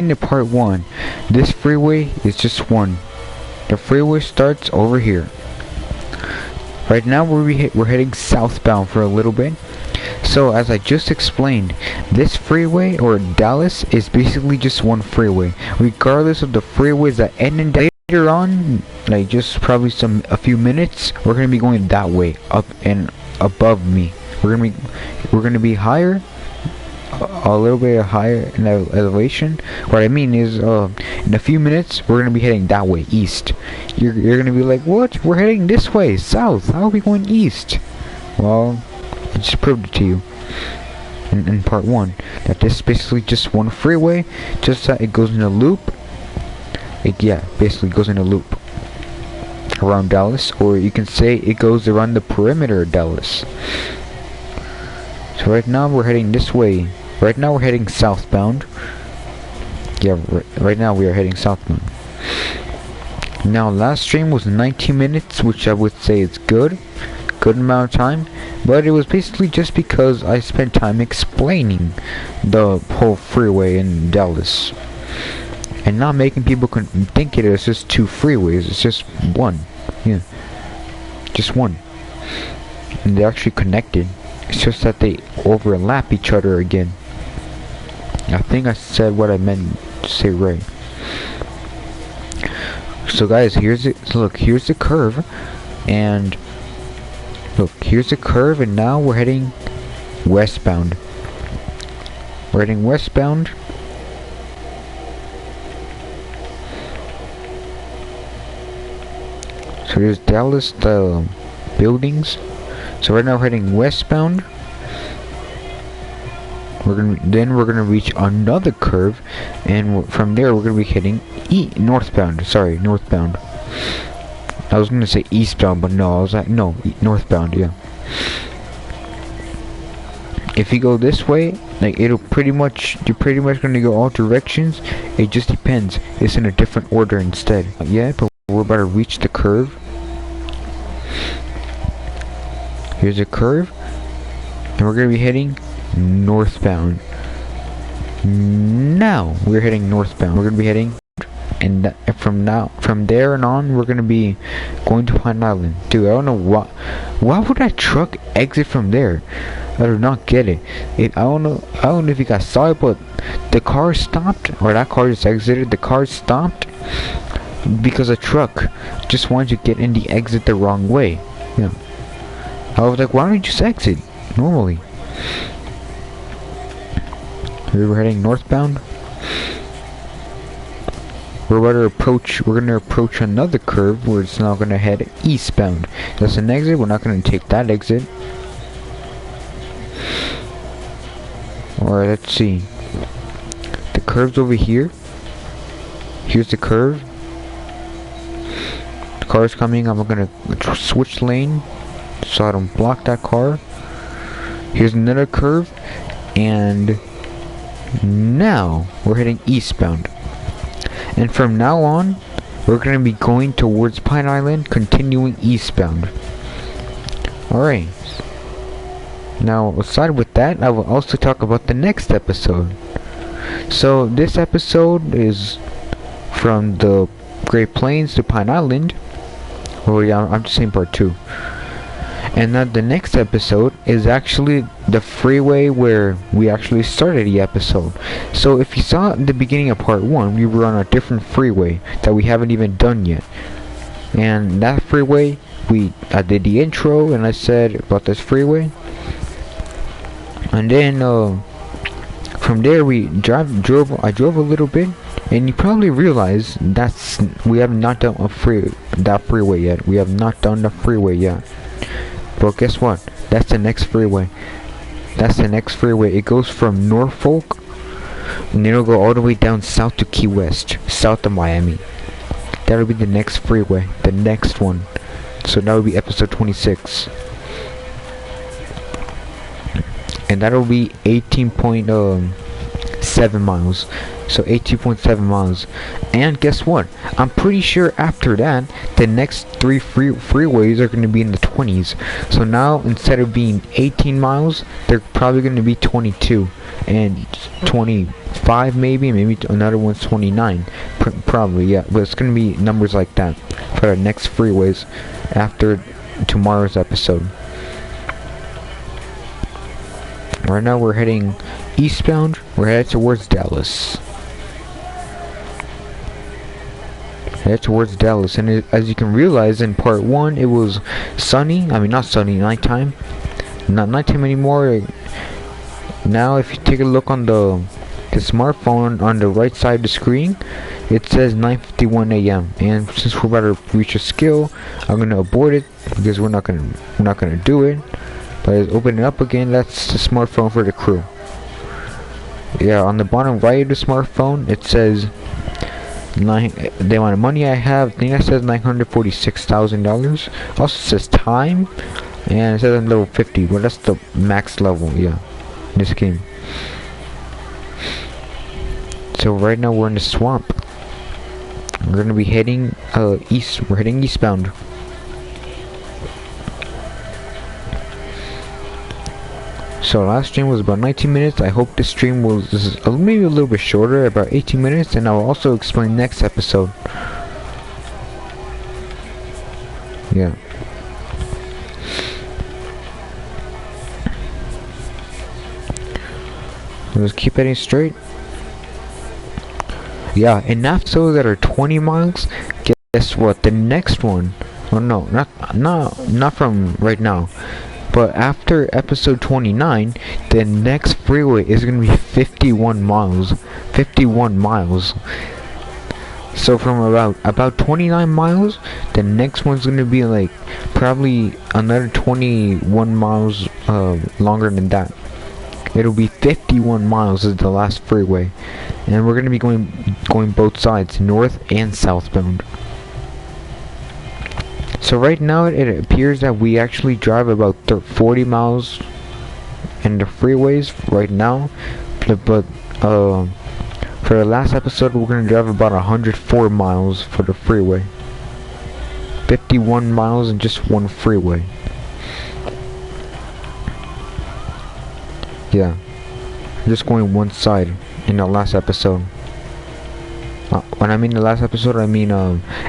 into part 1. This freeway is just one. The freeway starts over here. Right now we're heading southbound for a little bit. So as I just explained, this freeway, or Dallas, is basically just one freeway. Regardless of the freeways that end in later on, like just probably a few minutes, we're gonna be going that way, up and above me. We're gonna be higher, a little bit higher in elevation. What I mean is, in a few minutes we're gonna be heading that way, east. You're gonna be like, what? We're heading this way, south. How are we going east? Well, I just proved it to you in part 1 that this is basically just one freeway, just that it goes in a loop. Basically goes in a loop around Dallas, or you can say it goes around the perimeter of Dallas. So right now we're heading this way. Right now we're heading southbound. Yeah, right now we are heading southbound. Now last stream was 19 minutes, which I would say is good amount of time, but it was basically just because I spent time explaining the whole freeway in Dallas and not making people think it is just two freeways. It's just one. Yeah, just one, and they're actually connected. It's just that they overlap each other again. I think I said what I meant to say right. So guys, here's it. Look, here's the curve, and look, here's the curve, and now we're heading westbound. We're heading westbound. So there's Dallas, the buildings. So right now we're heading westbound. We're gonna reach another curve, and from there we're gonna be heading northbound. Sorry, northbound. I was gonna say eastbound, but no, I was like, no, northbound. Yeah. If you go this way, like you're pretty much gonna go all directions. It just depends. It's in a different order instead. Yeah, but we're about to reach the curve. Here's a curve, and we're gonna be heading northbound. Now we're heading northbound. We're gonna be heading, and from there and on, we're gonna be going to Pine Island. Dude, I don't know why would that truck exit from there? I do not get it. I don't know if you guys saw it, but the car stopped, or that car just exited. The car stopped because a truck just wanted to get in the exit the wrong way. Yeah. I was like, why don't you just exit normally? We were heading northbound. We're gonna approach another curve where it's now gonna head eastbound. That's an exit. We're not gonna take that exit. Alright, let's see. The curve's over here. Here's the curve. The car's coming. I'm gonna switch lane so I don't block that car. Here's another curve, and now we're heading eastbound. And from now on, we're going to be going towards Pine Island, continuing eastbound. Alright. Now, aside with that, I will also talk about the next episode. So, this episode is from the Great Plains to Pine Island. Oh yeah, I'm just saying part 2. And then the next episode is actually the freeway where we actually started the episode. So if you saw in the beginning of part 1, we were on a different freeway that we haven't even done yet. And that freeway, I did the intro and I said about this freeway. And then from there I drove a little bit, and you probably realize we have not done that freeway yet. We have not done the freeway yet. But guess what? That's the next freeway. It goes from Norfolk, and it'll go all the way down south to Key West, south of Miami. That'll be the next freeway, the next one. So that will be episode 26. And that'll be 18.7 miles. So 18.7 miles. And guess what? I'm pretty sure after that, the next 3 freeways are going to be in the 20s. So now, instead of being 18 miles, they're probably going to be 22 and 25 25 maybe, another one's 29. Probably, yeah. But it's gonna be numbers like that for our next freeways after tomorrow's episode. Right now we're heading eastbound. We're headed towards Dallas. Head towards Dallas, and as you can realize in part 1, it was sunny. I mean, not sunny, nighttime. Not nighttime anymore. Now, if you take a look on the smartphone on the right side of the screen, it says 9:51 a.m. And since we're about to reach a skill, I'm gonna abort it because we're not gonna do it. But let's open it up again. That's the smartphone for the crew. Yeah, on the bottom right of the smartphone, it says the amount of money I have. I think that says $946,000. Also says time, and it says I'm level 50. Well, that's the max level, yeah, in this game. So right now we're in the swamp. We're gonna be heading east. We're heading eastbound. So last stream was about 19 minutes. I hope this stream was maybe a little bit shorter, about 18 minutes, and I'll also explain next episode. Yeah. Let's keep heading straight. Yeah, and episodes that are 20 miles, guess what? The next one, oh no, not from right now. But after episode 29, the next freeway is going to be 51 miles. 51 miles. So from about 29 miles, the next one's going to be like probably another 21 miles longer than that. It'll be 51 miles is the last freeway. And we're going to be going both sides, north and southbound. So right now it appears that we actually drive about 40 miles in the freeways right now, but for the last episode we're going to drive about 104 miles for the freeway. 51 miles in just one freeway. Yeah, just going one side in the last episode. When I mean the last episode, I mean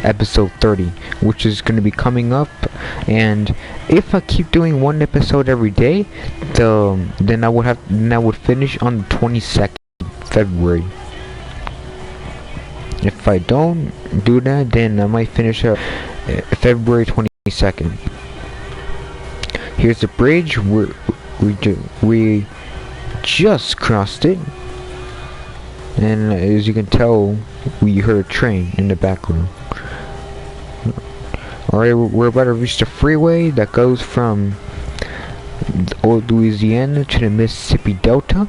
episode 30, which is going to be coming up. And if I keep doing one episode every day, then I would finish on the 22nd February. If I don't do that, then I might finish February 22nd. Here's the bridge. We just crossed it. And as you can tell, we heard a train in the background. Alright, we're about to reach the freeway that goes from old Louisiana to the Mississippi Delta.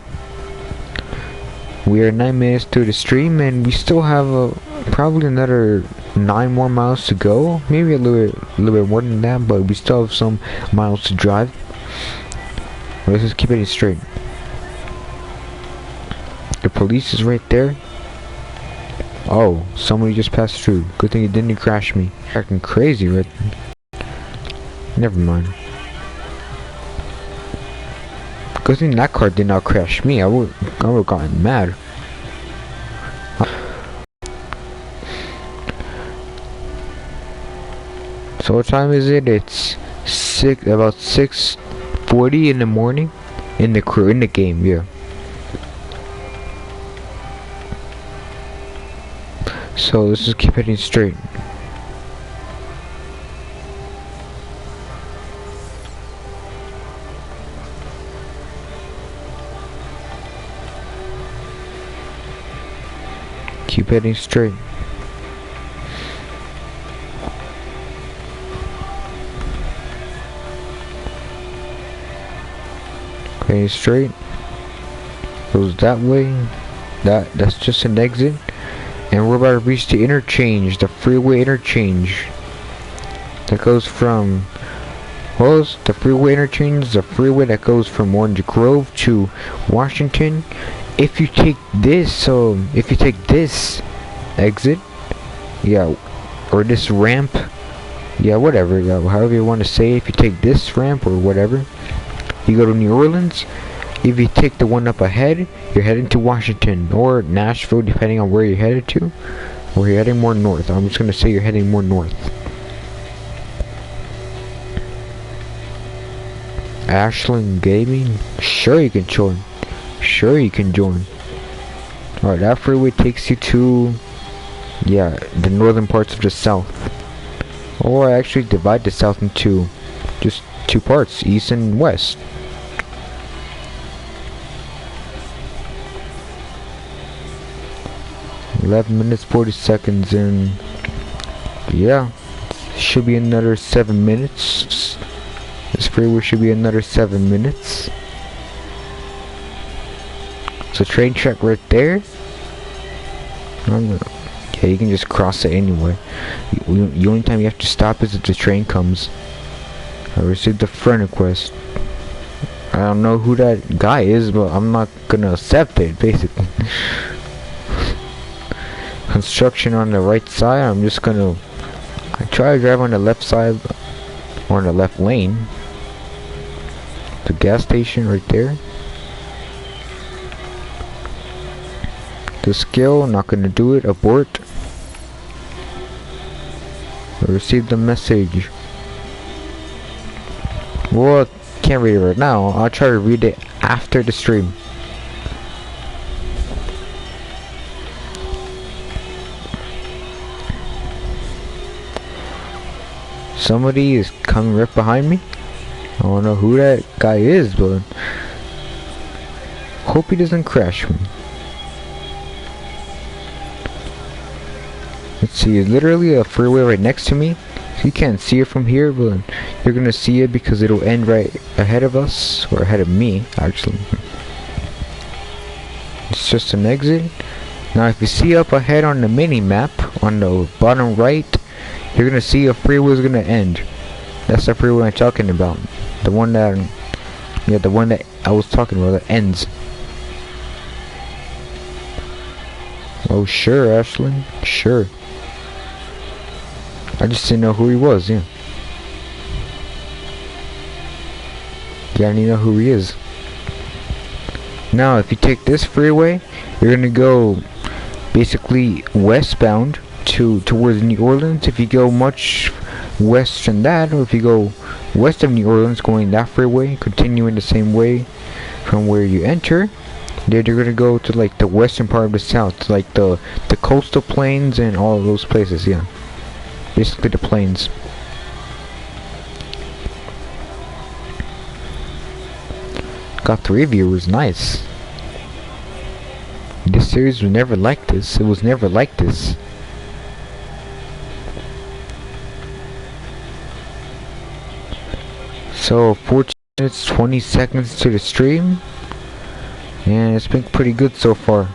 We are 9 minutes through the stream, and we still have probably another 9 more miles to go. Maybe a little bit more than that, but we still have some miles to drive. Let's just keep it straight. The police is right there. Oh, somebody just passed through. Good thing it didn't crash me. Acting crazy, right? Never mind. Good thing that car did not crash me. I would have gotten mad. So what time is it? It's about 6:40 in the morning. In the game, yeah. So let's just keep heading straight. Keep heading straight. Heading straight. Goes that way. That's just an exit. And we're about to reach the interchange, the freeway interchange. That goes from, well, the freeway interchange is a freeway that goes from Orange Grove to Washington. If you take this, exit, yeah, or this ramp, yeah, whatever, yeah, however you want to say, if you take this ramp or whatever, you go to New Orleans. If you take the one up ahead, you're heading to Washington or Nashville, depending on where you're headed to. Or you're heading more north. I'm just gonna say you're heading more north. Ashland Gaming? Sure you can join. Sure you can join. Alright, that freeway takes you to, yeah, the northern parts of the south. Or I actually divide the south into just two parts, east and west. $11 minutes 40 seconds and yeah, should be another 7 minutes. This freeway should be another 7 minutes. So train track right there. Yeah, you can just cross it anyway. The only time you have to stop is if the train comes. I received a friend request. I don't know who that guy is, but I'm not gonna accept it, basically. Construction on the right side, I'm just gonna try to drive on the left side, or on the left lane. The gas station right there. The skill, not gonna do it, abort. I received the message. Well, can't read it right now. I'll try to read it after the stream. Somebody is coming right behind me. I don't know who that guy is, but hope he doesn't crash me. Let's see, it's literally a freeway right next to me. You can't see it from here, but you're gonna see it because it'll end right ahead of us, or ahead of me, actually. It's just an exit. Now, if you see up ahead on the mini map, on the bottom right, you're gonna see a freeway is gonna end. That's the freeway I'm talking about. The one that, yeah, the one that I was talking about that ends. Oh, sure, Ashlyn, sure. I just didn't know who he was, yeah. Yeah, I need to know who he is. Now, if you take this freeway, you're gonna go basically westbound towards New Orleans. If you go much west than that, or if you go west of New Orleans going that freeway, continuing the same way from where you enter, then you're gonna go to like the western part of the south, like the coastal plains and all of those places, yeah. Basically the plains. Got 3 viewers, nice. This series was never like this. It was never like this. So 14 minutes 20 seconds to the stream, and it's been pretty good so far.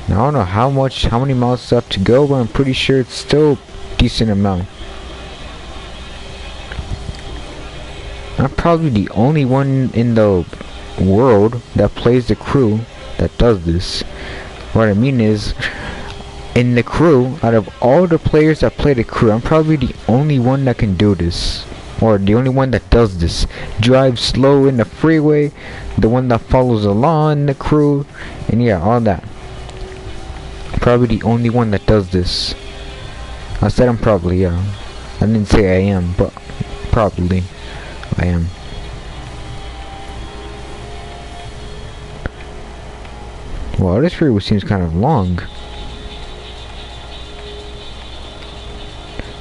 Now, I don't know how many miles left to go, but I'm pretty sure it's still a decent amount. I'm probably the only one in the world that plays the crew that does this. What I mean is, in the crew, out of all the players that play the crew, I'm probably the only one that can do this. Or the only one that does this. Drive slow in the freeway, the one that follows along in the crew, and yeah, all that. Probably the only one that does this. I said I'm probably, yeah. I didn't say I am, but probably I am. Well, this freeway seems kind of long.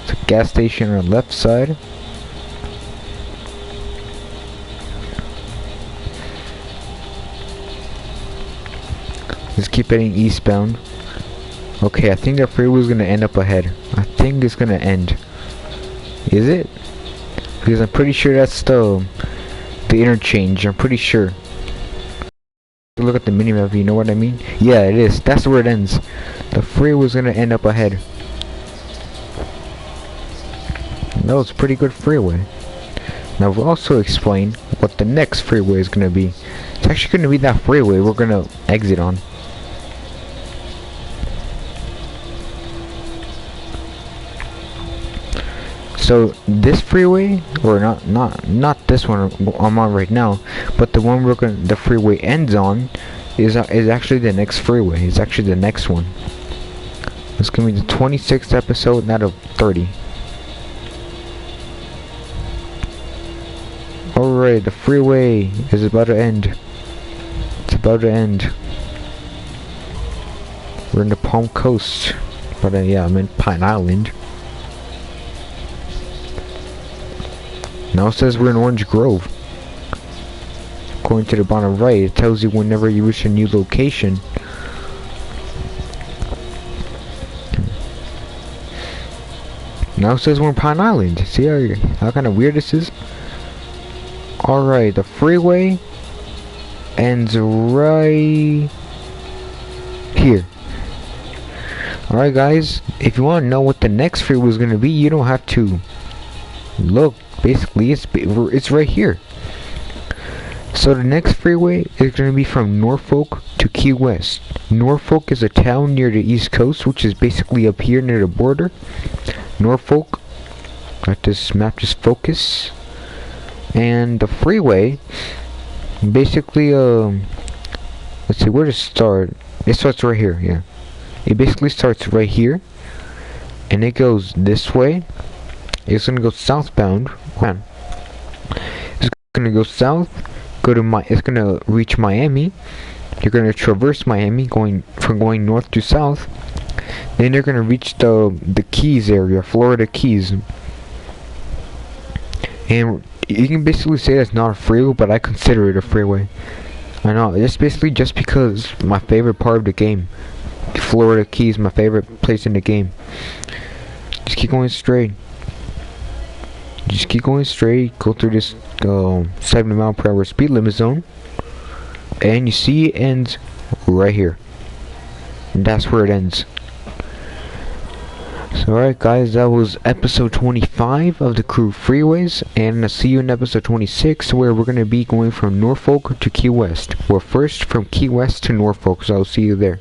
It's a gas station on the left side. Let's keep heading eastbound. Okay, I think the freeway is gonna end up ahead. I think it's gonna end. Is it? Because I'm pretty sure that's the interchange. I'm pretty sure. Look at the minimap, you know what I mean? Yeah, it is. That's where it ends. The freeway is gonna end up ahead. That was a pretty good freeway. Now we'll also explain what the next freeway is gonna be. It's actually gonna be that freeway we're gonna exit on. So this freeway, or not this one I'm on right now, but the one the freeway ends on, is actually the next freeway. It's actually the next one. It's gonna be the 26th episode, not of 30. Alright, the freeway is about to end. It's about to end. We're in the Palm Coast. But yeah, I'm in Pine Island. Now it says we're in Orange Grove. Going to the bottom right, it tells you whenever you reach a new location. Now it says we're in Pine Island. See how kind of weird this is? Alright, the freeway ends right here. Alright guys, if you want to know what the next freeway is going to be, you don't have to look. Basically, it's right here. So the next freeway is going to be from Norfolk to Key West. Norfolk is a town near the East Coast, which is basically up here near the border. Norfolk, let this map just focus. And the freeway, basically, let's see, where to start? It starts right here, yeah. It basically starts right here, and it goes this way. It's gonna go southbound. It's gonna go south, it's gonna reach Miami. You're gonna traverse Miami, going north to south. Then you're gonna reach the Keys area, Florida Keys. And you can basically say that's not a freeway, but I consider it a freeway. I know, it's basically just because my favorite part of the game. Florida Keys, my favorite place in the game. Just keep going straight. Just keep going straight. Go through this 70-mile-per-hour speed limit zone, and you see it ends right here. And that's where it ends. So alright guys, that was episode 25 of the Crew Freeways, and I'll see you in episode 26, where we're going to be going from Norfolk to Key West. Well, first from Key West to Norfolk, so I'll see you there.